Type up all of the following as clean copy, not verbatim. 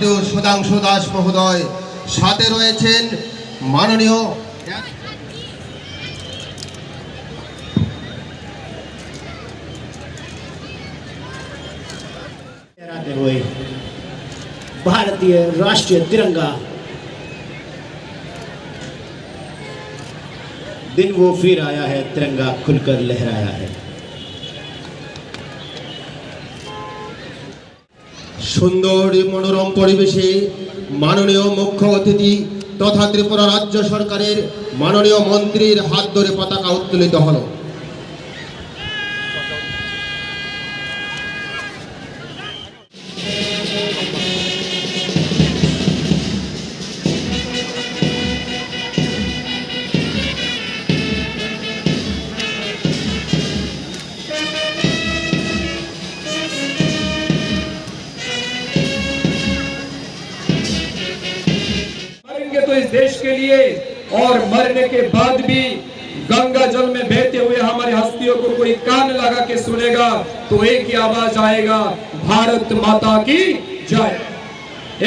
আত্মীয় সুধাংশু দাস মহোদয়, সাথে রয়েছেন মাননীয় लहराते हुए भारतीय राष्ट्रीय तिरंगा दिन वो फिर आया है, तिरंगा खुलकर लहराया है। সুন্দর মনোরম পরিবেশে মাননীয় মুখ্য অতিথি তথা ত্রিপুরা রাজ্য সরকারের মাননীয় মন্ত্রীর হাত ধরে পতাকা উত্তোলিত হলো। मरेंगे तो इस देश के लिए, और मरने के बाद भी गंगा जल में बहते हुए हमारी हस्तियों को कोई कान लगा के सुनेगा तो एक ही आवाज आएगा, भारत माता की जय।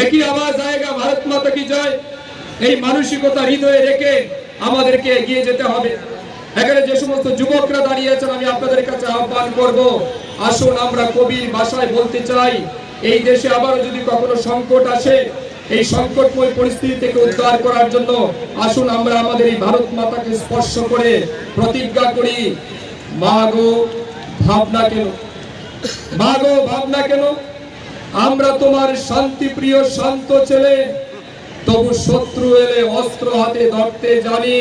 एक ही आवाज आएगा, भारत माता की जय। এই মানসিকতা হৃদয়ে রেখে আমাদেরকে এগিয়ে যেতে হবে। এখানে যে সমস্ত যুবকরা দাঁড়িয়ে আছেন, আমি আপনাদের কাছে আহ্বান করব, আসুন আমরা কবির ভাষায় বলতে চাই, এই দেশে আবারও যদি কখনো সংকট আসে, এই সংকটময় পরিস্থিতি থেকে উদ্ধার করার জন্য আসুন আমরা আমাদের এই ভারত মাতাকে স্পর্শ করে প্রতিজ্ঞা করি, মা গো ভাবনা কেন, মা গো ভাবনা কেন, আমরা তোমার শান্তিপ্রিয় শান্ত ছেলে, তবু শত্রু এলে অস্ত্র হাতে ধরতে জানি।